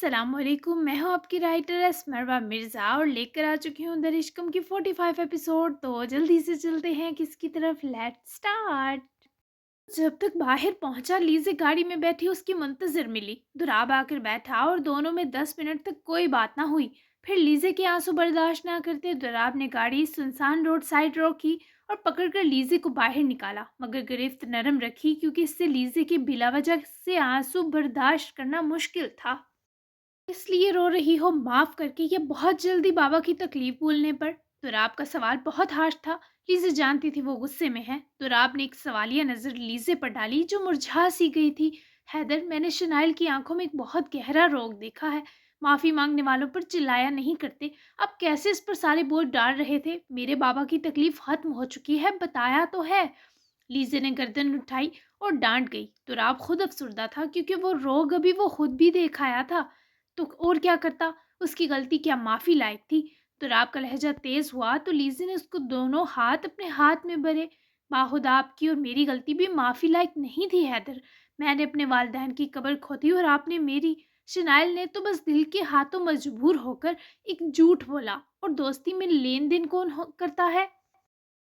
अस्सलाम वालेकुम। मैं हूँ आपकी राइटर esmerwa मिर्ज़ा और लेकर आ चुकी हूँ दर इश्क़म की 45 एपिसोड। तो जल्दी से चलते हैं किसकी तरफ, लेट्स स्टार्ट। जब तक बाहर पहुंचा लीज़े गाड़ी में बैठी उसकी मुंतज़िर मिली। दुराब आकर बैठा और दोनों में 10 मिनट तक कोई बात ना हुई। फिर लीज़े के आंसू बर्दाश्त ना करते दुराब ने गाड़ी सुनसान रोड साइड रोकी और पकड़कर लीज़े को बाहर निकाला, मगर गिरफ्त नरम रखी क्योंकि इससे लीज़े के बिलावजह से आंसू बर्दाश्त करना मुश्किल था। इसलिए रो रही हो माफ करके या बहुत जल्दी बाबा की तकलीफ भूलने पर? तुराब का सवाल बहुत हार्श था। लीज़े जानती थी वो गुस्से में है। तुराब ने एक सवालिया नजर लीज़े पर डाली जो मुरझा सी गई थी। हैदर, मैंने शनाइल की आंखों में एक बहुत गहरा रोग देखा है। माफी मांगने वालों पर चिल्लाया नहीं करते। अब कैसे इस पर सारे बोझ डाल रहे थे? मेरे बाबा की तकलीफ खत्म हो चुकी है, बताया तो है। लीज़े ने गर्दन उठाई और डांट गई। तुराब खुद अफसुर्दा था क्योंकि वो रोग अभी वो खुद भी देख आया था। तो और क्या करता, उसकी गलती क्या माफ़ी लायक थी? तो राब का लहजा तेज हुआ तो लीज़ी ने उसको दोनों हाथ अपने हाथ में भरे। बाखुदा आपकी और मेरी गलती भी माफ़ी लायक नहीं थी हैदर। मैंने अपने वालिदैन की कब्र खोदी और आपने मेरी। शनाइल ने तो बस दिल के हाथों मजबूर होकर एक झूठ बोला। और दोस्ती में लेन देन कौन करता है?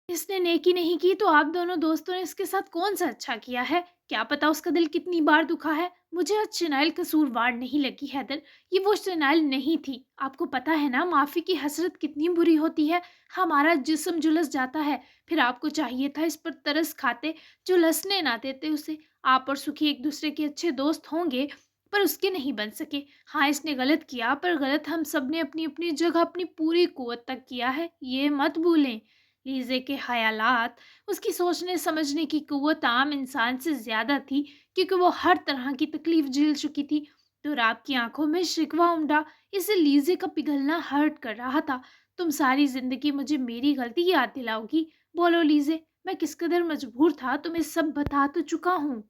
इसने नेकी नहीं की तो आप दोनों दोस्तों ने इसके साथ कौन सा अच्छा किया है? क्या पता उसका दिल कितनी बार दुखा है। मुझे आज शनाइल कसूरवार नहीं लगी हैदर। ये वो शनाइल नहीं थी। आपको पता है ना माफ़ी की हसरत कितनी बुरी होती है। हमारा जिस्म झुलस जाता है। फिर आपको चाहिए था इस पर तरस खाते, झुलसने ना देते उसे। आप और सुखी एक दूसरे के अच्छे दोस्त होंगे पर उसके नहीं बन सके। हाँ, इसने गलत किया पर गलत हम सब ने अपनी अपनी जगह अपनी पूरी कुव्वत तक किया है, ये मत भूलें। लीज़े के ख़यालात, उसकी सोचने समझने की क़ुव्वत आम इंसान से ज़्यादा थी क्योंकि वो हर तरह की तकलीफ़ झेल चुकी थी। तुराब की आंखों में शिकवा उमड़ा। इसे लीज़े का पिघलना हर्ट कर रहा था। तुम सारी ज़िंदगी मुझे मेरी गलती याद दिलाओगी? बोलो लीज़े, मैं किस कदर मजबूर था तुम्हें सब बता तो चुका हूँ।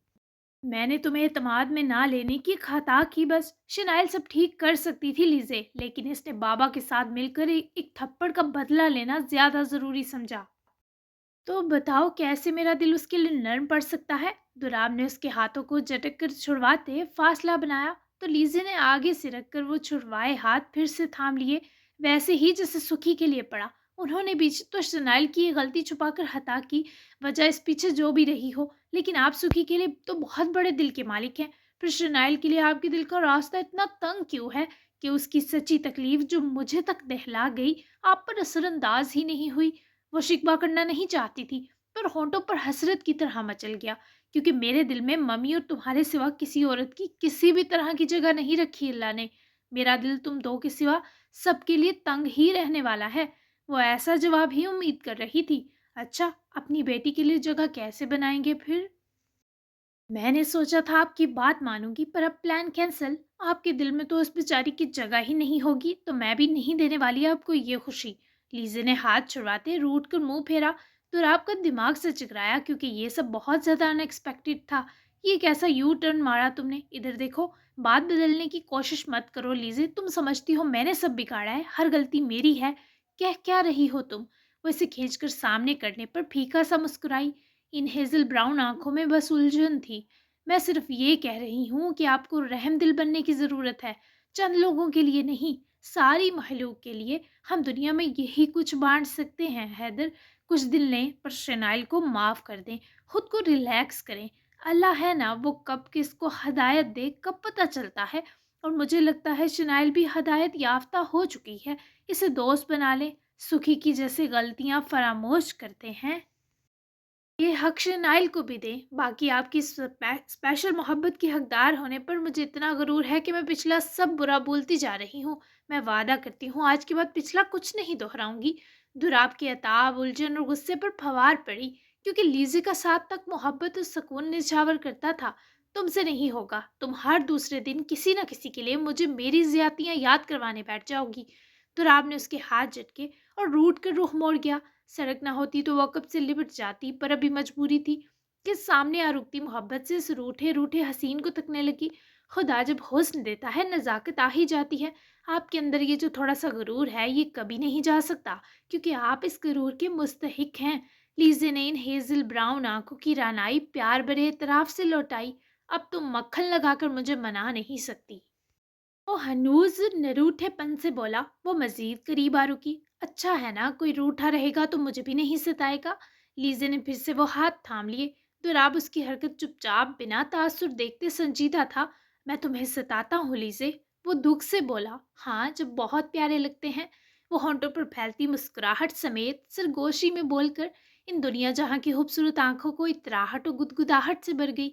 मैंने तुम्हें एतमाद में ना लेने की खता की बस। शनाइल सब ठीक कर सकती थी लीज़े, लेकिन इसने बाबा के साथ मिलकर एक थप्पड़ का बदला लेना ज़्यादा ज़रूरी समझा। तो बताओ कैसे मेरा दिल उसके लिए नर्म पड़ सकता है? दुराब ने उसके हाथों को झटक कर छुड़वाते फासला बनाया तो लीजे ने आगे से रखकर वो छुड़वाए हाथ फिर से थाम लिए, वैसे ही जैसे सुखी के लिए पड़ा। उन्होंने बीच तो शनाइल की ये गलती छुपाकर हता की वजह इस पीछे जो भी रही हो, लेकिन आप सुखी के लिए तो बहुत बड़े दिल के मालिक हैं। फिर शनाइल के लिए आपके दिल का रास्ता इतना तंग क्यों है कि उसकी सच्ची तकलीफ जो मुझे तक दहला गई आप पर असरअंदाज ही नहीं हुई? वो शिकवा करना नहीं चाहती थी पर होंठों पर हसरत की तरह मचल गया क्योंकि मेरे दिल में मम्मी और तुम्हारे सिवा किसी औरत की किसी भी तरह की जगह नहीं रखी अल्लाह ने। मेरा दिल तुम दो के सिवा सबके लिए तंग ही रहने वाला है। वो ऐसा जवाब ही उम्मीद कर रही थी। अच्छा, अपनी बेटी के लिए जगह कैसे बनाएंगे फिर? मैंने सोचा था आपकी बात मानूंगी पर अब प्लान कैंसिल। आपके दिल में तो उस बेचारी की जगह ही नहीं होगी तो मैं भी नहीं देने वाली आपको ये खुशी। लीजे ने हाथ छुड़वाते रूट कर मुंह फेरा तो आपका दिमाग से चिकराया क्योंकि ये सब बहुत ज्यादा अनएक्सपेक्टेड था। ये कैसा यू टर्न मारा तुमने? इधर देखो, बात बदलने की कोशिश मत करो लीजे। तुम समझती हो मैंने सब बिगाड़ा है, हर गलती मेरी है। कह क्या रही हो तुम? वो इसे खींचकर सामने करने पर फीका सा मुस्कुराई। इन हेज़ल ब्राउन आँखों में बस उलझन थी। मैं सिर्फ़ ये कह रही हूँ कि आपको रहमदिल बनने की ज़रूरत है। चंद लोगों के लिए नहीं, सारी मख़लूक़ के लिए। हम दुनिया में यही कुछ बाँट सकते हैं हैदर। कुछ दिन लें पर शनाइल को माफ़ कर दें, खुद को रिलैक्स करें। अल्लाह है ना, वो कब किसको हदायत दे कब पता चलता है। और मुझे लगता है शनाइल भी हदायत याफ़्ता हो चुकी है। इसे दोस्त बना लें, सुखी की जैसे गलतियाँ फ़रामोश करते हैं ये हक शनाइल को भी दें। बाकी आपकी स्पेशल मोहब्बत की हकदार होने पर मुझे इतना गरूर है कि मैं पिछला सब बुरा भूलती जा रही हूँ। मैं वादा करती हूँ आज के बाद पिछला कुछ नहीं दोहराऊंगी। दुराब की अताब उलझन और गुस्से पर फवार पड़ी क्योंकि लीज़ी का साथ तक मोहब्बत और सुकून निछावर करता था। तुमसे नहीं होगा। तुम हर दूसरे दिन किसी न किसी के लिए मुझे मेरी ज्यादतियाँ याद करवाने बैठ जाओगी। दुराब ने उसके हाथ झटके और रूठ कर रुख मोड़ गया। सड़क ना होती तो वह कब से लिपट जाती पर अभी मजबूरी थी कि सामने आ रुकती मोहब्बत से इस रूठे रूठे हसीन को तकने लगी। खुदा जब हुस्न देता है नज़ाकत आ ही जाती है। आपके अंदर ये जो थोड़ा सा गुरूर है ये कभी नहीं जा सकता क्योंकि आप इस गुरूर के मुस्तहिक हैं। लीजे ने इन हेजल ब्राउन आंखों की रानाई प्यार भरे एतराफ से लौटाई। अब तुम मक्खन लगाकर मुझे मना नहीं सकती। वो हनूज निरूठे पन से बोला। वो मजीद करीब आ रुकी। अच्छा है ना, कोई रूठा रहेगा तो मुझे भी नहीं सताएगा। लीजे ने फिर से वो हाथ थाम लिए। दुराब उसकी हरकत चुपचाप बिना तासुर देखते संजीदा था। मैं तुम्हें सताता हूँ लीजे, वो दुख से बोला। हाँ, जब बहुत प्यारे लगते हैं। वो होंठों पर फैलती मुस्कुराहट समेत सरगोशी में बोलकर इन दुनिया जहाँ की खूबसूरत आंखों को इतराहट और गुदगुदाहट से भर गई।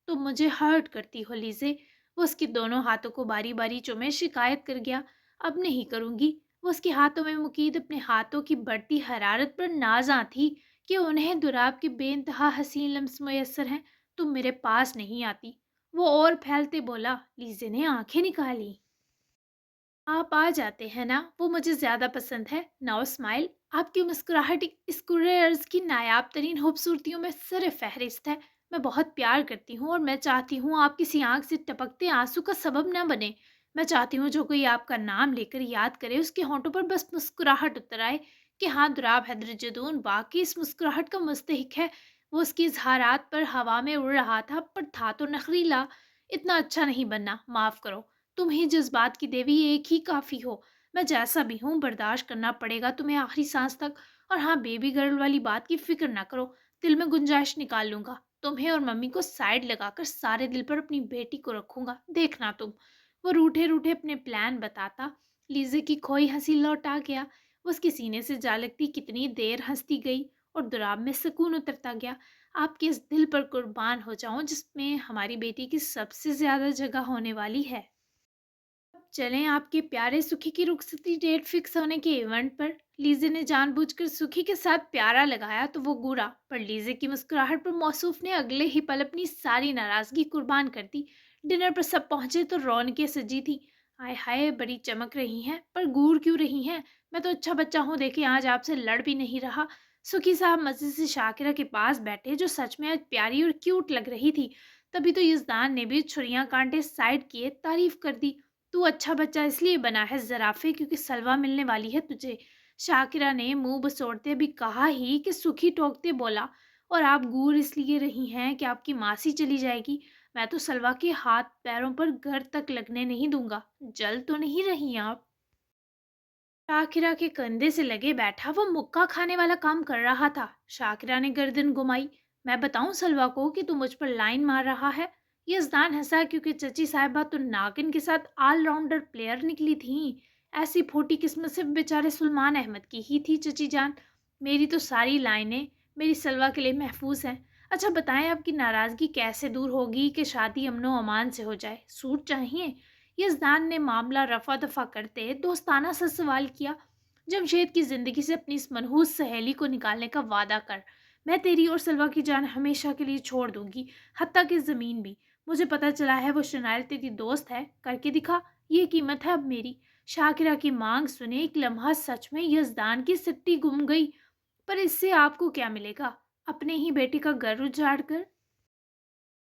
तुम मुझे हर्ट करती हो लीजे। वो उसके दोनों हाथों को बारी बारी चूमे शिकायत कर गया। अब नहीं करूंगी। वो उसके हाथों में मुकीद अपने हाथों की बढ़ती हरारत पर नाज़ा थी कि उन्हें दुराब के बेइंतहा हसीन लम्स मुयस्सर हैं। तुम मेरे पास नहीं आती। वो और फैलते बोला। लीजे ने आंखें निकाली। आप आ जाते हैं ना, वो मुझे ज़्यादा पसंद है। Now smile. आपकी मुस्कुराहट इस कुर्रे अर्ज की नायाब तरीन खूबसूरतियों में सर फहरिस्त है। मैं बहुत प्यार करती हूँ और मैं चाहती हूँ आप किसी आंख से टपकते आंसू का सबब न बने। मैं चाहती हूँ जो कोई आपका नाम लेकर याद करे उसके होंठों पर बस मुस्कुराहट उतर आए कि हाँ, दुराब हैदर जदून वाकई इस मुस्कुराहट का मुस्तहिक है। वो उसकी इजहारात पर हवा में उड़ रहा था, पर था तो नखरीला। इतना अच्छा नहीं बनना, माफ़ करो। तुम ही जज्बात की देवी एक ही काफ़ी हो। मैं जैसा भी हूँ बर्दाश्त करना पड़ेगा तुम्हें आखिरी सांस तक। और हाँ, बेबी गर्ल वाली बात की फिक्र ना करो। दिल में गुंजाइश निकाल लूंगा। तुम्हें और मम्मी को साइड लगाकर सारे दिल पर अपनी बेटी को रखूंगा, देखना तुम। वो रूठे रूठे अपने प्लान बताता। लीजे की खोई हंसी लौट आ गया। वो उसके सीने से जा लगती कितनी देर हंसती गई और दुराब में सुकून उतरता गया। आपके इस दिल पर कुर्बान हो जाऊं जिसमें हमारी बेटी की सबसे ज्यादा जगह होने वाली है। चलें आपके प्यारे सुखी की रुखसती डेट फिक्स होने के इवेंट पर। लीजे ने जानबूझकर सुखी के साथ प्यारा लगाया तो वो घूरा, पर लीजे की मुस्कुराहट पर मौसूफ ने अगले ही पल अपनी सारी नाराजगी कुर्बान कर दी। डिनर पर सब पहुंचे तो रौनकें सजी थी। हाय हाय, बड़ी चमक रही हैं, पर घूर क्यों रही हैं? मैं तो अच्छा बच्चा हूँ, देखिए आज आपसे लड़ भी नहीं रहा। सुखी साहब मजे से शाकिरा के पास बैठे, जो सच में आज प्यारी और क्यूट लग रही थी। तभी तो यजदान ने भी छुरियां कांटे साइड किए तारीफ कर दी। तू अच्छा बच्चा इसलिए बना है ज़राफ़े, क्योंकि सलवा मिलने वाली है तुझे। शाकिरा ने मुंह बसोड़ते भी कहा ही कि सुखी टोकते बोला। और आप गूर इसलिए रही हैं कि आपकी मासी चली जाएगी। मैं तो सलवा के हाथ पैरों पर घर तक लगने नहीं दूंगा। जल तो नहीं रही आप? शाकिरा के कंधे से लगे बैठा वो मुक्का खाने वाला काम कर रहा था। शाकिरा ने गर्दन घुमाई। मैं बताऊं सलवा को कि तू मुझ पर लाइन मार रहा है? यजदान हंसा, क्योंकि चची साहिबा तो नागिन के साथ ऑलराउंडर प्लेयर निकली थी। ऐसी फोटी किस्मत सिर्फ बेचारे सुलेमान अहमद की ही थी चची जान। मेरी तो सारी लाइनें मेरी सलवा के लिए महफूज हैं। अच्छा बताएं, आपकी नाराज़गी कैसे दूर होगी कि शादी अमनो अमान से हो जाए? सूट चाहिए? यजदान ने मामला रफा दफा करते दोस्ताना सा सवाल किया। जमशेद की जिंदगी से अपनी इस मनहूस सहेली को निकालने का वादा कर। मैं तेरी और सलवा की जान हमेशा के लिए छोड़ दूंगी, हत्ता की जमीन भी। मुझे पता चला है वो शनाइल तेरी दोस्त है, करके दिखा। ये कीमत है अब मेरी। शाकिरा की मांग सुने एक लम्हा सच में यजदान की सिट्टी गुम गई। पर इससे आपको क्या मिलेगा? अपने ही बेटे का घर उजाड़ कर।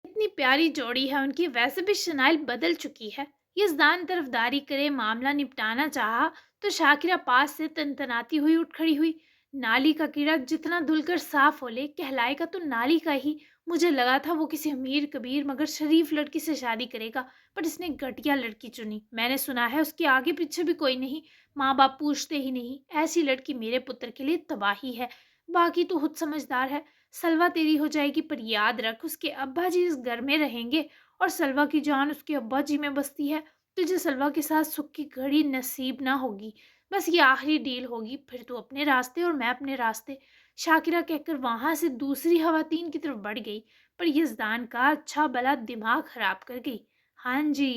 इतनी प्यारी जोड़ी है उनकी, वैसे भी शनाइल बदल चुकी है। यजदान तरफदारी करे मामला निपटाना चाहा तो शाकिरा पास से तनतनाती हुई उठ खड़ी हुई। नाली का कीड़ा जितना धुलकर साफ हो ले, कहलाएगा तो नाली का ही। मुझे लगा था वो किसी अमीर कबीर मगर शरीफ लड़की से शादी करेगा, पर इसने घटिया लड़की चुनी। मैंने सुना है उसके आगे पीछे भी कोई नहीं, माँ बाप पूछते ही नहीं। ऐसी लड़की मेरे पुत्र के लिए तबाही है। बाकी तो खुद समझदार है। सलवा तेरी हो जाएगी, पर याद रख उसके अब्बा जी इस घर में रहेंगे और सलवा की जान उसके अब्बा जी में बसती है। तुझे सलवा के साथ सुख की घड़ी नसीब ना होगी। बस ये आखिरी डील होगी, फिर तू अपने रास्ते और मैं अपने रास्ते। शाकिरा कहकर वहां से दूसरी खवातीन की तरफ बढ़ गई, पर यजदान का अच्छा भला दिमाग खराब कर गई। हाँ जी।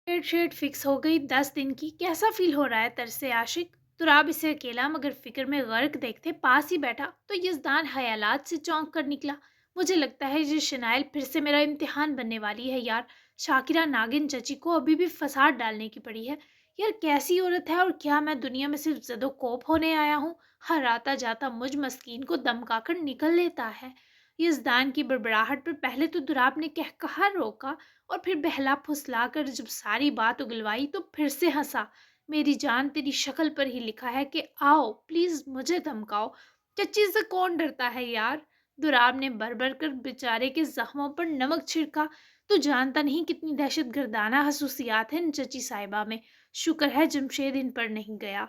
डेट शेट फिक्स हो गई 10 दिन की। कैसा फील हो रहा है तरसे आशिक? तुराब इसे अकेला मगर फिक्र में गर्क देखते पास ही बैठा तो यजदान हयालात से चौंक कर निकला। मुझे लगता है ये शनाइल फिर से मेरा इम्तिहान बनने वाली है यार। शाकिरा नागिन चची को अभी भी फसाद डालने की पड़ी है। यार कैसी औरत है, और क्या मैं दुनिया में सिर्फ जदो कोप होने आया हूँ? हर आता जाता मुझ मस्कीन को दमकाकर निकल लेता है। यजदान की बड़बड़ाहट पर पहले तो दुराब ने कहकहा रोका, और फिर बहला फुसला कर जब सारी बात उगलवाई तो फिर से हंसा। मेरी जान, तेरी शक्ल पर ही लिखा है कि आओ प्लीज मुझे धमकाओ। चच्ची से कौन डरता है यार? दुराब ने भर भर कर बेचारे के जख्मों पर नमक छिड़का। تو جانتا نہیں کتنی دہشت گردانہ خصوصیات ہیں ان چچی صاحبہ میں۔ شکر ہے جمشید ان پر نہیں گیا۔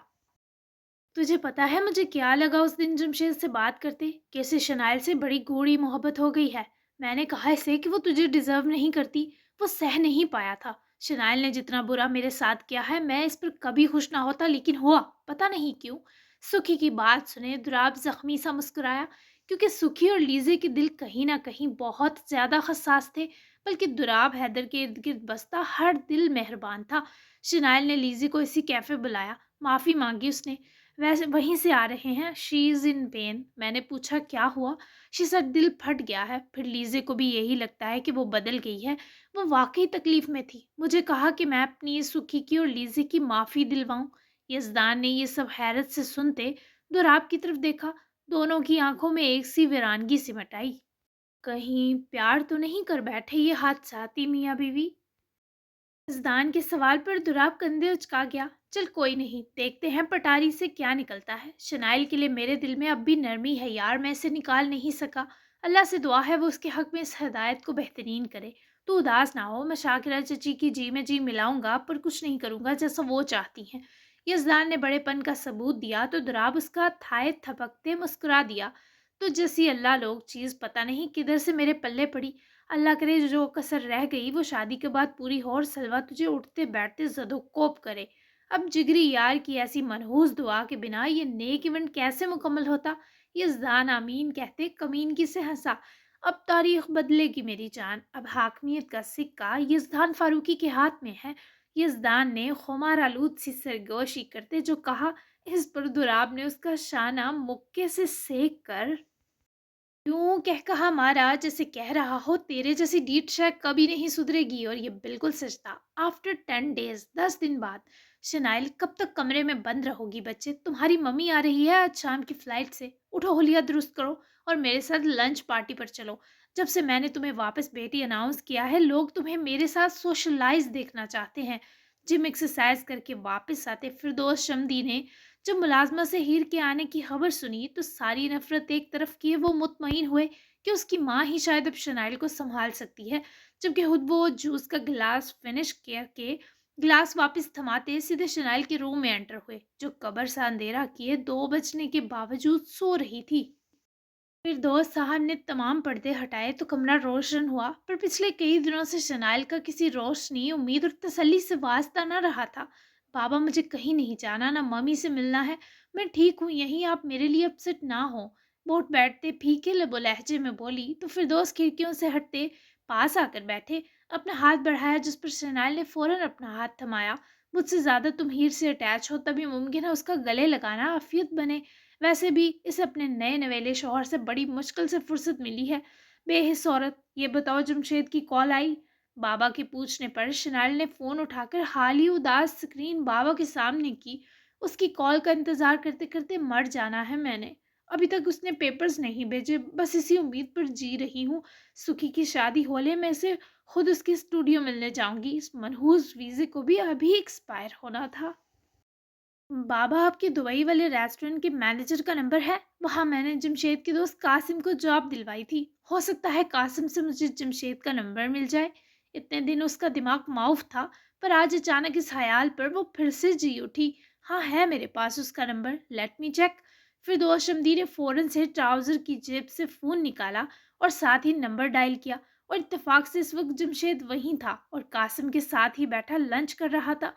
تجھے پتا ہے مجھے کیا لگا اس دن جمشید سے بات کرتے، کہ اسے شنائل سے بڑی گوڑی محبت ہو گئی ہے۔ میں نے کہا اسے کہ وہ تجھے ڈیزرو نہیں کرتی، وہ سہ نہیں پایا تھا۔ شنائل نے جتنا برا میرے ساتھ کیا ہے میں اس پر کبھی خوش نہ ہوتا، لیکن ہوا، پتا نہیں کیوں۔ سکھی کی بات سنے دراب زخمی سا مسکرایا، کیونکہ سکھی اور لیزے کے دل کہیں نہ کہیں بہت زیادہ حساس تھے، بلکہ دراب حیدر کے ارد گرد بستا ہر دل مہربان تھا۔ شنائل نے لیزے کو اسی کیفے بلایا، معافی مانگی اس نے۔ ویسے وہیں سے آ رہے ہیں، شی از ان پین۔ میں نے پوچھا کیا ہوا؟ شی سر دل پھٹ گیا ہے۔ پھر لیزے کو بھی یہی لگتا ہے کہ وہ بدل گئی ہے، وہ واقعی تکلیف میں تھی۔ مجھے کہا کہ میں اپنی سکھی کی اور لیزے کی معافی دلواؤں۔ یزدان نے یہ سب حیرت سے سنتے دوراب کی طرف دیکھا، دونوں کی آنکھوں میں ایک سی ویرانگی سمٹ آئی۔ کہیں پیار تو نہیں کر بیٹھے یہ حادثاتی میاں بیوی؟ یزدان کے سوال پر دراب کندھے اچکا گیا۔ چل کوئی نہیں، دیکھتے ہیں پٹاری سے کیا نکلتا ہے۔ شنائل کے لیے میرے دل میں اب بھی نرمی ہے یار، میں اسے نکال نہیں سکا۔ اللہ سے دعا ہے وہ اس کے حق میں اس ہدایت کو بہترین کرے۔ تو اداس نہ ہو، میں شاکرہ چچی کی جی میں جی ملاؤں گا، پر کچھ نہیں کروں گا جیسا وہ چاہتی ہیں۔ یزدان نے بڑے پن کا ثبوت دیا تو دراب اس کا تھائے تھپکتے مسکرا دیا۔ تو جیسی اللہ لوگ چیز پتہ نہیں کدھر سے میرے پلے پڑی۔ اللہ کرے جو کسر رہ گئی وہ شادی کے بعد پوری ہو، اور سلوا تجھے اٹھتے بیٹھتے زد و کوب کرے۔ اب جگری یار کی ایسی منحوس دعا کے بنا یہ نیک ایونٹ کیسے مکمل ہوتا؟ یزدان آمین کہتے کمین کی سے ہنسا۔ اب تاریخ بدلے گی میری جان، اب حاکمیت کا سکہ یزدان فاروقی کے ہاتھ میں ہے۔ یزدان نے خمار آلود سی سرگوشی کرتے جو کہا، اس پر دراب نے اس کا شانہ مکے سے سیک کر یوں کہہ کہا مارا جیسے کہہ رہا ہو تیرے جیسی ڈیٹ شیک کبھی نہیں سدھرے گی، اور یہ بالکل سچ تھا۔ آفٹر 10 days، 10 دن بعد۔ شنائل کب تک کمرے میں بند رہو گی بچے؟ تمہاری ممی آ رہی ہے آج شام کی فلائٹ سے، اٹھو حلیہ درست کرو اور میرے ساتھ لنچ پارٹی پر چلو۔ جب سے میں نے تمہیں واپس بیٹی اناؤنس کیا ہے لوگ تمہیں میرے ساتھ سوشلائز دیکھنا چاہتے ہیں۔ جم ایکسرسائز کر کے واپس آتے فردوس شمدی نے جب ملازمہ سے ہیر کے آنے کی خبر سنی تو ساری نفرت ایک طرف کیے وہ مطمئن ہوئے کہ اس کی ماں ہی شاید اب شنائل کو سنبھال سکتی ہے، جبکہ خود وہ جوس کا گلاس فنش کر کے گلاس واپس تھماتے سیدھے شنائل کے روم میں انٹر ہوئے، جو قبر سا اندھیرا کیے 2 بجنے کے باوجود سو رہی تھی۔ پھر دوست صاحب نے تمام پردے ہٹائے تو کمرہ روشن ہوا، پر پچھلے کئی دنوں سے شنائل کا کسی روشنی، امید اور تسلی سے واسطہ نہ رہا تھا۔ بابا مجھے کہیں نہیں جانا، نہ ممی سے ملنا ہے، میں ٹھیک ہوں یہیں، آپ میرے لیے اپسٹ نہ ہو۔ بوٹ بیٹھتے پھیکے لب و لہجے میں بولی تو پھر دوست کھڑکیوں سے ہٹتے پاس آ کر بیٹھے، اپنا ہاتھ بڑھایا جس پر شنائل نے فوراً اپنا ہاتھ تھمایا۔ مجھ سے زیادہ تم ہیر سے اٹیچ ہو تبھی ممکن ہے اس کا گلے لگانا عافیت بنے۔ ویسے بھی اسے اپنے نئے نویلے شوہر سے بڑی مشکل سے فرصت ملی ہے۔ بے حس عورت، یہ بتاؤ جمشید کی کال آئی؟ بابا کے پوچھنے پر شنائل نے فون اٹھا کر حالی اداس سکرین بابا کے سامنے کی۔ اس کی کال کا انتظار کرتے کرتے مر جانا ہے میں نے۔ ابھی تک اس نے پیپرز نہیں بھیجے، بس اسی امید پر جی رہی ہوں۔ سکھی کی شادی ہولے میں سے خود اس کے اسٹوڈیو ملنے جاؤں گی، اس منحوس ویزے کو بھی ابھی ایکسپائر ہونا تھا۔ بابا آپ کے دبئی والے ریسٹورنٹ کے مینیجر کا نمبر ہے؟ وہاں میں نے جمشید کے دوست قاسم کو جاب دلوائی تھی، ہو سکتا ہے قاسم سے مجھے جمشید کا نمبر مل جائے۔ اتنے دن اس کا دماغ معاف تھا، پر آج اچانک اس خیال پر وہ پھر سے جی اٹھی۔ ہاں ہے میرے پاس اس کا نمبر، لیٹ می چیک۔ پھر دوست شمدی نے فوراً سے ٹراؤزر کی جیب سے فون نکالا اور ساتھ ہی نمبر ڈائل کیا، اور اتفاق سے اس وقت جمشید وہیں تھا اور قاسم کے ساتھ ہی بیٹھا لنچ کر رہا تھا۔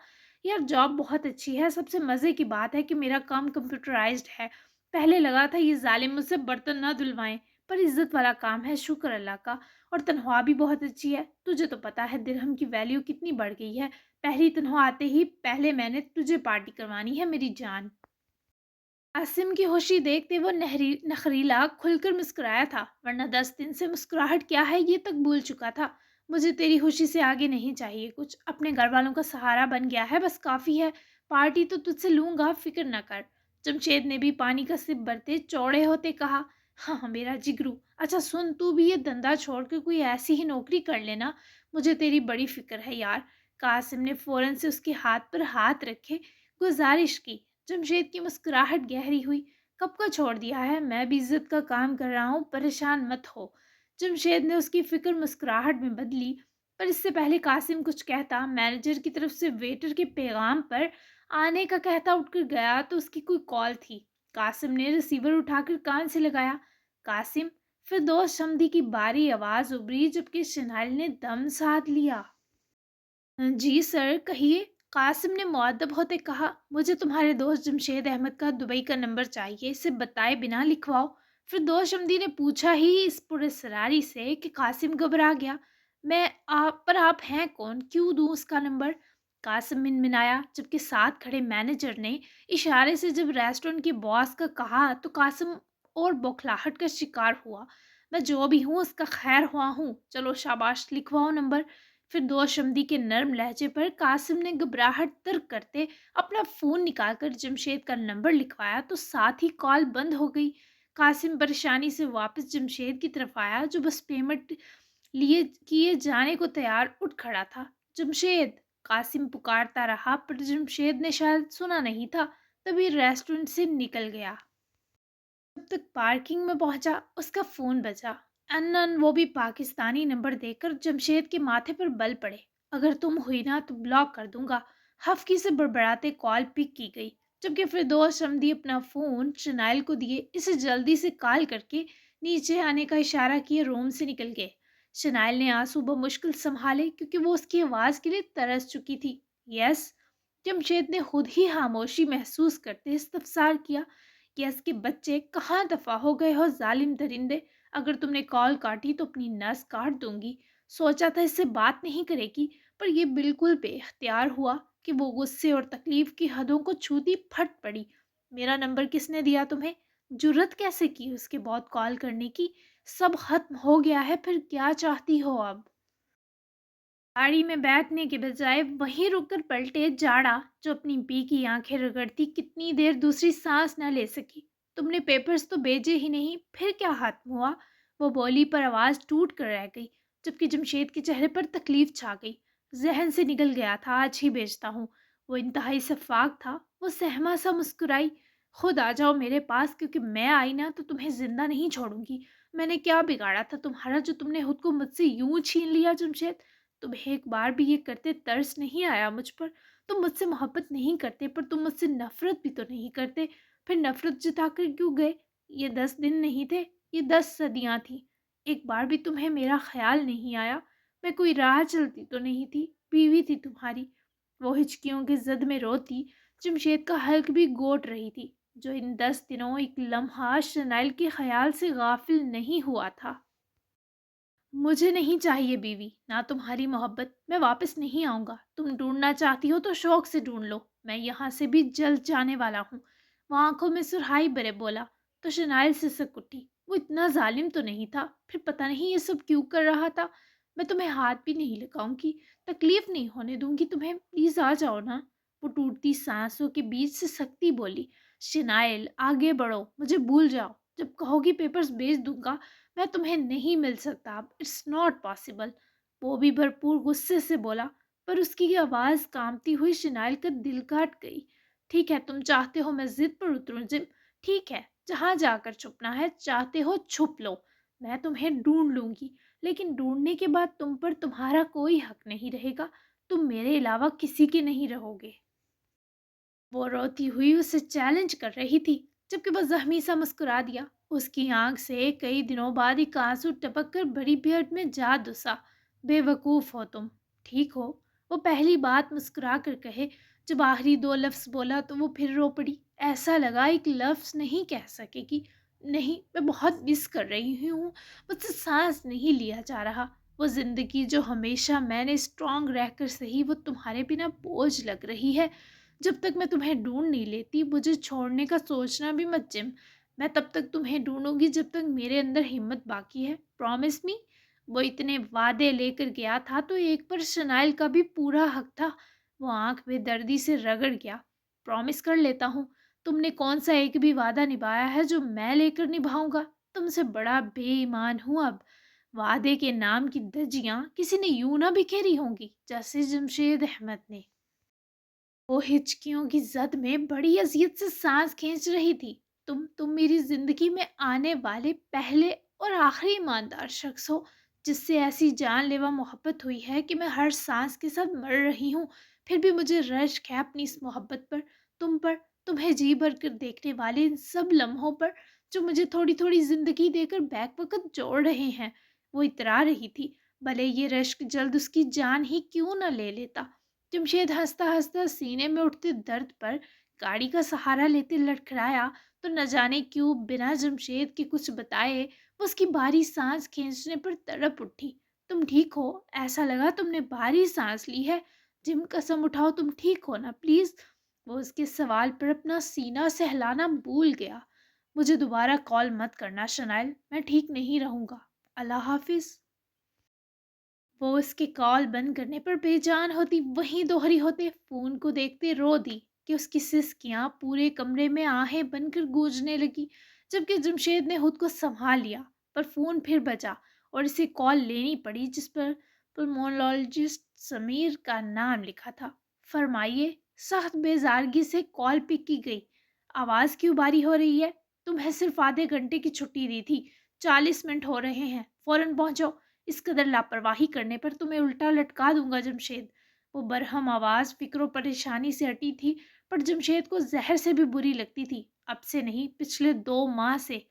یار جاب بہت اچھی ہے، سب سے مزے کی بات ہے کہ میرا کام کمپیوٹرائزڈ ہے۔ پہلے لگا تھا یہ ظالم مجھ سے برتن نہ دھلوائیں، پر عزت والا کام ہے، شکر اللہ کا۔ اور تنخواہ بھی بہت اچھی ہے، تجھے تو پتا ہے درہم کی ویلیو کتنی بڑھ گئی ہے۔ پہلی تنخواہ آتے ہی پہلے میں نے تجھے پارٹی کروانی ہے میری جان۔ عاصم کی خوشی دیکھتے وہ نخریلا کھل کر مسکرایا تھا، ورنہ 10 دن سے مسکراہٹ کیا ہے یہ تک بھول چکا تھا۔ مجھے تیری خوشی سے آگے نہیں چاہیے کچھ، اپنے گھر والوں کا سہارا بن گیا ہے، بس کافی ہے۔ پارٹی تو تجھ سے لوں گا، فکر نہ کر۔ جمشید نے بھی پانی کا سپ بھرتے چوڑے ہوتے کہا، ہاں میرا جگرو، اچھا سن، تو بھی یہ دھندا چھوڑ کے کوئی ایسی ہی نوکری کر لینا، مجھے تیری بڑی فکر ہے یار۔ قاسم نے فوراً سے اس کے ہاتھ پر ہاتھ رکھے گزارش کی۔ جمشید کی مسکراہٹ گہری ہوئی۔ کب کا چھوڑ دیا ہے، میں بھی عزت کا کام کر رہا ہوں، پریشان مت ہو۔ جمشید نے اس کی فکر مسکراہٹ میں بدلی۔ پر اس سے پہلے قاسم کچھ کہتا مینیجر کی طرف سے ویٹر کے پیغام پر آنے کا کہتا اٹھ کر گیا تو اس کی کوئی کال تھی۔ قاسم نے ریسیور اٹھا کر کان سے لگایا۔ قاسم، پھر دوست شمدی کی باری آواز ابری جبکہ شنائل نے دم ساتھ لیا۔ جی سر، کہیے، قاسم نے مؤدب ہوتے کہا۔ مجھے تمہارے دوست جمشید احمد کا دبئی کا نمبر چاہیے، اسے بتائے بنا لکھواؤ۔ پھر دوست شمدی نے پوچھا ہی اس پراسراری سے کہ قاسم گھبرا گیا۔ میں آپ پر، آپ ہیں کون، کیوں دوں اس کا نمبر؟ قاسم منمنایا جبکہ ساتھ کھڑے مینیجر نے اشارے سے جب ریسٹورنٹ کے باس کا کہا تو قاسم اور بوکھلاہٹ کا شکار ہوا۔ میں جو بھی ہوں اس کا خیر ہوا ہوں، چلو شاباش لکھواؤ نمبر۔ پھر دوست شمدی کے نرم لہجے پر قاسم نے گھبراہٹ ترک کرتے اپنا فون نکال کر جمشید کا نمبر لکھوایا تو ساتھ ہی کال بند ہو گئی۔ قاسم پریشانی سے واپس جمشید کی طرف آیا جو بس پیمنٹ لیے کیے جانے کو تیار اٹھ کھڑا تھا۔ جمشید، قاسم پکارتا رہا پر جمشید نے شاید سنا نہیں تھا، تبھی ریسٹورنٹ سے نکل گیا۔ جب تک پارکنگ میں پہنچا اس کا فون بجا۔ ان وہ بھی پاکستانی نمبر دے کر جمشید کے ماتھے پر بل پڑے۔ اگر تم ہوئی نا تو بلاک کر دوں گا، ہفکی سے بڑبڑاتے کال پک کی گئی جبکہ فردوس شمدی اپنا فون شنائل کو دیے اسے جلدی سے کال کر کے نیچے آنے کا اشارہ کیے روم سے نکل گئے۔ شنائل نے آنسو بمشکل سنبھالے کیونکہ وہ اس کی آواز کے لیے ترس چکی تھی۔ یس، جمشید نے خود ہی خاموشی محسوس کرتے استفسار کیا۔ یس کے بچے، کہاں دفع ہو گئے ہو ظالم درندے؟ اگر تم نے کال کاٹی تو اپنی نس کاٹ دوں گی۔ سوچا تھا اس سے بات نہیں کرے گی پر یہ بالکل بے اختیار ہوا کہ وہ غصے اور تکلیف کی حدوں کو چھوتی پھٹ پڑی۔ میرا نمبر کس نے دیا تمہیں؟ جرت کیسے کی اس کے بعد کال کرنے کی؟ سب ختم ہو گیا ہے، پھر کیا چاہتی ہو اب؟ گاڑی میں بیٹھنے کے بجائے وہیں رک کر پلٹے جاڑا جو اپنی پی کی آنکھیں رگڑتی کتنی دیر دوسری سانس نہ لے سکی۔ تم نے پیپرز تو بھیجے ہی نہیں، پھر کیا ختم ہوا؟ وہ بولی پر آواز ٹوٹ کر رہ گئی جبکہ جمشید کے چہرے پر تکلیف چھا گئی۔ ذہن سے نکل گیا تھا، آج ہی بھیجتا ہوں۔ وہ انتہائی شفاق تھا۔ وہ سہما سا مسکرائی۔ خود آ جاؤ میرے پاس، کیونکہ میں آئی نا تو تمہیں زندہ نہیں چھوڑوں گی۔ میں نے کیا بگاڑا تھا تمہارا جو تم نے خود کو مجھ سے یوں چھین لیا جمشید؟ تمہیں ایک بار بھی یہ کرتے ترس نہیں آیا مجھ پر؟ تم مجھ سے محبت نہیں کرتے پر تم مجھ سے نفرت بھی تو نہیں کرتے، پھر نفرت جتا کر کیوں گئے؟ یہ 10 دن نہیں تھے، یہ 10 صدیاں تھیں۔ ایک بار بھی تمہیں میرا خیال نہیں آیا؟ میں کوئی راہ چلتی تو نہیں تھی، بیوی تھی تمہاری۔ وہ ہچکیوں کے زد میں روتی جمشید کا حلق بھی گوٹ رہی تھی جو ان 10 دنوں ایک لمحہ شنائل کے خیال سے غافل نہیں ہوا تھا۔ مجھے نہیں چاہیے بیوی، نہ تمہاری محبت، میں واپس نہیں آؤں گا۔ تم ڈھونڈنا چاہتی ہو تو شوق سے ڈھونڈ لو، میں یہاں سے بھی جلد جانے والا ہوں۔ وہ آنکھوں میں سرخائی برے بولا تو شنائل سے سک اٹھی۔ وہ اتنا ظالم تو نہیں تھا، پھر پتہ نہیں یہ سب کیوں کر رہا تھا۔ میں تمہیں ہاتھ بھی نہیں لگاؤں گی، تکلیف نہیں ہونے دوں گی تمہیں، پلیز آ جاؤ نا۔ وہ ٹوٹتی سانسوں کے بیچ سے سختی بولی۔ شنائل، آگے بڑھو، مجھے بھول جاؤ، جب کہو گی پیپرز بھیج دوں گا۔ میں تمہیں نہیں مل سکتا اب، اٹس ناٹ پاسبل۔ وہ بھی بھرپور غصے سے بولا پر اس کی آواز کانپتی ہوئی شنائل کا دل کاٹ گئی۔ ٹھیک ہے، تم چاہتے ہو میں ضد پر اتروں جم، ٹھیک ہے، جہاں جا کر چھپنا ہے چاہتے ہو چھپ لو، میں تمہیں ڈھونڈ لوں گی، لیکن ڈھونڈنے کے بعد تم پر تمہارا کوئی حق نہیں رہے گا، تم میرے علاوہ کسی کے نہیں رہو گے۔ وہ روتی ہوئی اسے چیلنج کر رہی تھی جبکہ وہ زخمی سا مسکرا دیا۔ اس کی آنکھ سے کئی دنوں بعد ایک آنسو ٹپک کر بڑی بھیڑ میں جا دسا۔ بے وقوف ہو تم، ٹھیک ہو؟ وہ پہلی بات مسکرا کر کہے، جب آخری 2 لفظ بولا تو وہ پھر رو پڑی۔ ایسا لگا ایک لفظ نہیں کہہ سکے گی۔ نہیں، میں بہت مس کر رہی ہوں، مجھ سے سانس نہیں لیا جا رہا۔ وہ زندگی جو ہمیشہ میں نے اسٹرانگ رہ کر سہی وہ تمہارے بنا بوجھ لگ رہی ہے۔ جب تک میں تمہیں ڈھونڈ نہیں لیتی مجھے چھوڑنے کا سوچنا بھی مت جم۔ میں تب تک تمہیں ڈھونڈوں گی جب تک میرے اندر ہمت باقی ہے، پرومس می۔ وہ اتنے وعدے لے کر گیا تھا تو ایک پر شنائل کا بھی پورا حق تھا۔ وہ آنکھ بے دردی سے رگڑ گیا۔ پرومس کر لیتا ہوں۔ تم نے کون سا ایک بھی وعدہ نبھایا ہے جو میں لے کر نبھاؤں گا؟ تم سے بڑا بے ایمان ہوں اب۔ وعدے کے نام کی دھجیاں کسی نے یوں نہ بکھیری ہوں گی جیسے جمشید احمد نے۔ وہ ہچکیوں کی زد میں بڑی اذیت سے سانس کھینچ رہی تھی۔ تم میری زندگی میں آنے والے پہلے اور آخری ایماندار شخص ہو जिससे ऐसी जानलेवा मोहब्बत हुई है कि मैं हर सांस के साथ मर रही हूँ। फिर भी मुझे रश्क है अपनी इस मोहब्बत पर, तुम पर, तुम्हें जी भर कर देखने वाले इन सब लम्हों पर जो मुझे थोड़ी थोड़ी जिंदगी देकर बैक वक़्त जोड़ रहे हैं। वो इतरा रही थी, भले ये रश्क जल्द उसकी जान ही क्यों न ले लेता। जमशेद हंसता हंसता सीने में उठते दर्द पर गाड़ी का सहारा लेते लड़खड़ाया, तो न जाने क्यों बिना जमशेद के कुछ बताए वो उसकी भारी सांस खींचने पर तड़प उठी। तुम ठीक हो? ऐसा लगा तुमने भारी सांस ली है। जिम कसम उठाओ तुम ठीक हो ना प्लीज। वो उसके सवाल पर अपना सीना सहलाना भूल गया। मुझे दोबारा कॉल मत करना शनाइल, मैं ठीक नहीं रहूंगा। अल्लाह हाफिज। वो उसके कॉल बंद करने पर बेजान होती वहीं दोहरी होते फोन को देखते रो दी कि उसकी सिसकियां पूरे कमरे में आहें बनकर गूंजने लगी। जबकि जमशेद ने खुद को संभाल लिया, पर फोन फिर बजा और इसे कॉल लेनी पड़ी जिस पर पल्मोनोलॉजिस्ट समीर का नाम लिखा था। फरमाइए। सख्त बेजारगी से कॉल पिक की गई। आवाज़ क्यों बारी हो रही है? तुम्हें सिर्फ आधे घंटे की छुट्टी दी थी, 40 मिनट हो रहे हैं, फौरन पहुंचो। इस कदर लापरवाही करने पर तुम्हें उल्टा लटका दूंगा जमशेद। वो बरहम आवाज फिक्र परेशानी से हटी थी, पर जमशेद को जहर से भी बुरी लगती थी। अब से नहीं, पिछले 2 माह से।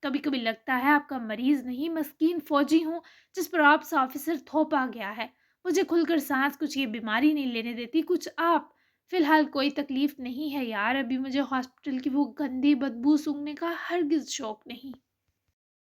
कभी कभी लगता है आपका मरीज नहीं, मस्कीन फौजी हूँ जिस पर आप सा ऑफिसर थोप आ गया है। मुझे खुलकर सांस कुछ ये बीमारी नहीं लेने देती, कुछ आप। फिलहाल कोई तकलीफ नहीं है यार, अभी मुझे हॉस्पिटल की वो गंदी बदबू सूंघने का हरगिज शौक नहीं।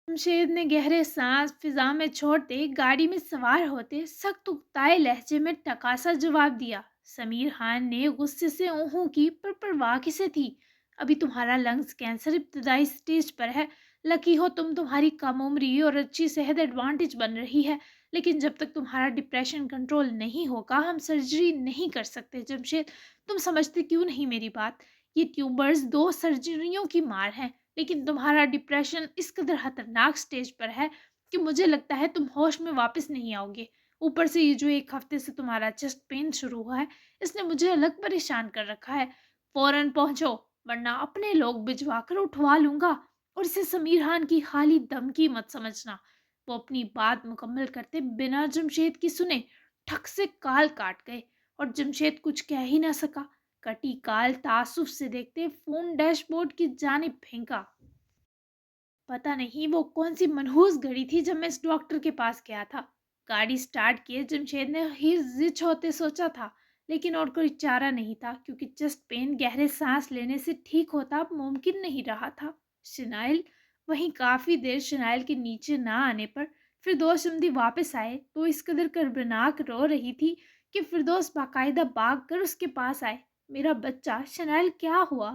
शमशेद ने गहरे सांस फिजा में छोड़ते गाड़ी में सवार होते सख्त उकताए लहजे में टकासा जवाब दिया। समीर खान ने गुस्से से ऊहूं की, पर परवाह किसे थी। अभी तुम्हारा लंग्स कैंसर इब्तदाई स्टेज पर है। लकी हो तुम, तुम्हारी कम उम्री और अच्छी सेहत एडवांटेज बन रही है। लेकिन जब तक तुम्हारा डिप्रेशन कंट्रोल नहीं होगा हम सर्जरी नहीं कर सकते जमशेद। तुम समझते क्यों नहीं मेरी बात? ये ट्यूबर्स 2 सर्जरियों की मार है, लेकिन तुम्हारा डिप्रेशन इस कदर खतरनाक स्टेज पर है कि मुझे लगता है तुम होश में वापस नहीं आओगे। ऊपर से ये जो 1 हफ्ते से तुम्हारा चेस्ट पेन शुरू हुआ है, इसने मुझे अलग परेशान कर रखा है। फौरन पहुंचो, वरना अपने लोग भिजवा कर उठवा लूंगा। और इसे समीर खान की खाली धमकी मत समझना। वो अपनी बात मुकम्मल करते बिना जमशेद की सुने ठक से काल काट गए, और जमशेद कुछ कह ही ना सका। कटी काल तासुफ से देखते फोन डैशबोर्ड की जानिब फेंका। पता नहीं वो कौन सी मनहूस घड़ी थी जब मैं इस डॉक्टर के पास गया था। गाड़ी स्टार्ट किए जमशेद ने ही जिच होते सोचा था, लेकिन और कोई चारा नहीं था क्योंकि चेस्ट पेन गहरे सांस लेने से ठीक होता अब मुमकिन नहीं रहा था। शिनाइल। वहीं काफी देर शिनाइल के नीचे ना आने पर फिरदौस अहमदी वापस आए तो इस कदर कर्बनाक रो रही थी कि फिरदौस बाकायदा भाग कर उसके पास आए। मेरा बच्चा शिनाइल, क्या हुआ?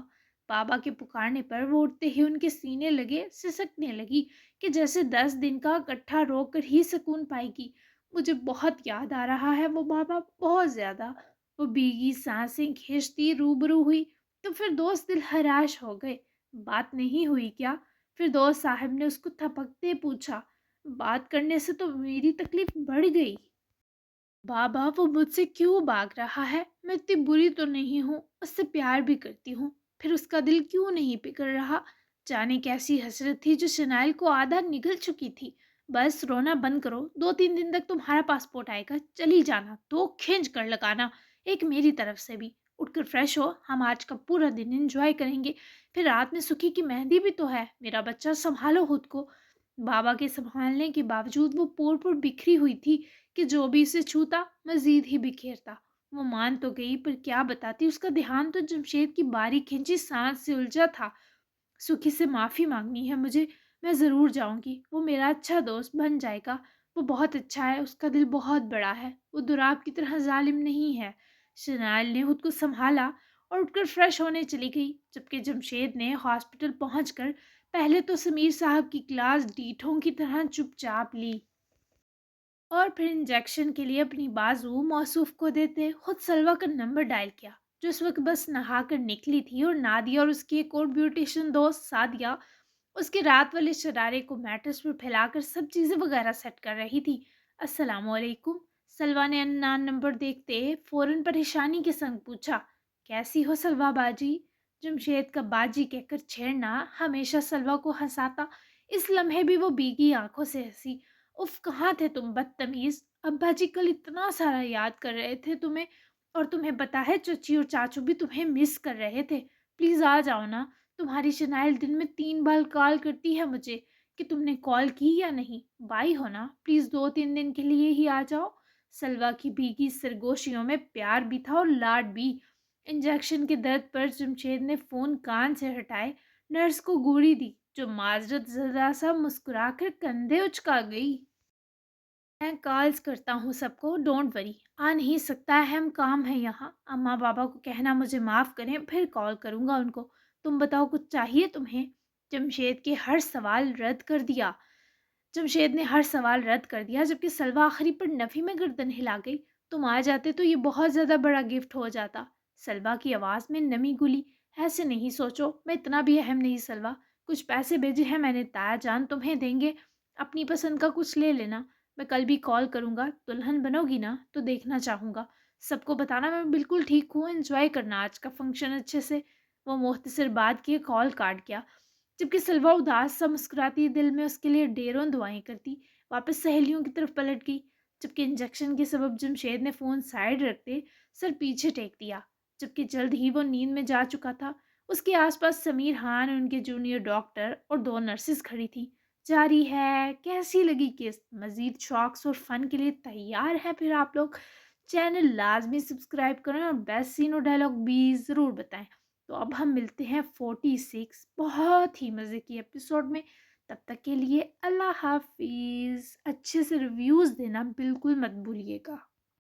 बाबा के पुकारने पर वो उठते ही उनके सीने लगे सिसकने लगी कि जैसे 10 दिन का गट्ठा रोक कर ही सुकून पाएगी। मुझे बहुत याद आ रहा है वो बाबा, बहुत ज्यादा। वो भीगी सांसें खींचती रूबरू हुई तो फिर दोस्त दिल हराश हो गए। बात नहीं हुई क्या? फिर दोस्त साहब ने उसको थपकते पूछा। बात करने से तो मेरी तकलीफ बढ़ गई। बाबा वो मुझसे क्यों भाग रहा है? मैं इतनी बुरी तो नहीं हूँ, उससे प्यार भी करती हूँ। फिर उसका दिल क्यों नहीं पिघल रहा? जाने कैसी हसरत थी जो शनाइल को आधा निगल चुकी थी। बस रोना बंद करो, 2-3 दिन तक तुम्हारा पासपोर्ट आएगा, चली जाना तो खींच कर लगाना। एक मेरी तरफ से भी। उठकर फ्रेश हो, हम आज का पूरा दिन एंजॉय करेंगे। फिर रात में सुखी की मेहंदी भी तो है। मेरा बच्चा संभालो खुद को। बाबा के संभालने के बावजूद वो पोर पोर बिखरी हुई थी कि जो भी इसे छूता मजीद ही बिखेरता। वो मान तो गई, पर क्या बताती, उसका ध्यान तो जमशेद की बारी खिंची सांस से उलझा था। सुखी से माफ़ी मांगनी है मुझे। मैं ज़रूर जाऊंगी, वो मेरा अच्छा दोस्त बन जाएगा। वो बहुत अच्छा है, उसका दिल बहुत बड़ा है, वो दुराब की तरह जालिम नहीं है। शनाइल ने खुद को संभाला और उठकर फ्रेश होने चली गई, जबकि जमशेद ने हॉस्पिटल पहुंचकर पहले तो समीर साहब की क्लास डीठों की तरह चुपचाप ली, और फिर इंजेक्शन के लिए अपनी बाजू मौसूफ को देते खुद सलवा का नंबर डायल किया, जो इस वक्त बस नहा कर निकली थी, और नादिया और उसकी एक और ब्यूटिशियन दोस्त सादिया उसके रात वाले शरारे को मैट्रेस पर फैलाकर सब चीज़ें वगैरह सेट कर रही थी। अस्सलामुअलैकुम। सलवा ने अननान नंबर देखते फौरन परेशानी के संग पूछा। कैसी हो सलवा बाजी? जमशेद का बाजी कहकर छेड़ना हमेशा सलवा को हंसाता। इस लम्हे भी वो भीगी आंखों से हंसी। उफ़! कहाँ थे तुम बदतमीज़? अब्बा जी कल इतना सारा याद कर रहे थे तुम्हें, और तुम्हें पता है चाची और चाचू भी तुम्हें मिस कर रहे थे। प्लीज़ आ जाओ ना। तुम्हारी शनाइल दिन में 3 बार कॉल करती है मुझे कि तुमने कॉल की या नहीं। बाई हो ना, प्लीज़ 2-3 दिन के लिए ही आ जाओ। सलवा की भीगी सरगोशियों में प्यार भी था और लाड भी। इंजेक्शन के दर्द पर जमशेद ने फ़ोन कान से हटाए नर्स को गोली दी, जो माजरत ज़रा सा मुस्कुराकर कंधे उचका गई। मैं कॉल्स करता हूँ सबको, डोंट वरी। आ नहीं सकता, अहम काम है यहाँ। अम्मा पापा को कहना मुझे माफ़ करें, फिर कॉल करूँगा उनको। तुम बताओ, कुछ चाहिए तुम्हें? जमशेद के हर सवाल रद्द कर दिया। जमशेद ने हर सवाल रद्द कर दिया, जबकि सलवा आखिरी पर नफ़ी में गर्दन हिला गई। तुम आ जाते तो ये बहुत ज़्यादा बड़ा गिफ्ट हो जाता। सलवा की आवाज़ में नमी घुली। ऐसे नहीं सोचो, मैं इतना भी अहम नहीं सलवा। कुछ पैसे भेजे हैं मैंने ताया जान, तुम्हें देंगे। अपनी पसंद का कुछ ले लेना। मैं कल भी कॉल करूँगा। दुल्हन बनोगी ना तो देखना चाहूँगा। सबको बताना मैं बिल्कुल ठीक हूँ। एंजॉय करना आज का फंक्शन अच्छे से। वो मुख्तसर बात किए कॉल काट गया, जबकि सलवा उदास सा मुस्कुराती, दिल में उसके लिए ढेरों दुआएं करती, वापस सहेलियों की तरफ पलट गई। जबकि इंजेक्शन के सबब जमशेद ने फ़ोन साइड रखते सर पीछे टेक दिया, जबकि जल्द ही वो नींद में जा चुका था। उसके आसपास समीर खान, उनके जूनियर डॉक्टर और 2 नर्सेस खड़ी थीं। जारी है, कैसी लगी किस्त? मज़ीद शॉक्स और फ़न के लिए तैयार हैं फिर आप लोग? चैनल लाजमी सब्सक्राइब करें और बेस्ट सीन और डायलॉग भी ज़रूर बताएं। तो अब हम मिलते हैं 46 बहुत ही मज़े की एपिसोड में। तब तक के लिए अल्लाह हाफिज़। अच्छे से रिव्यूज़ देना बिल्कुल मत भूलिएगा।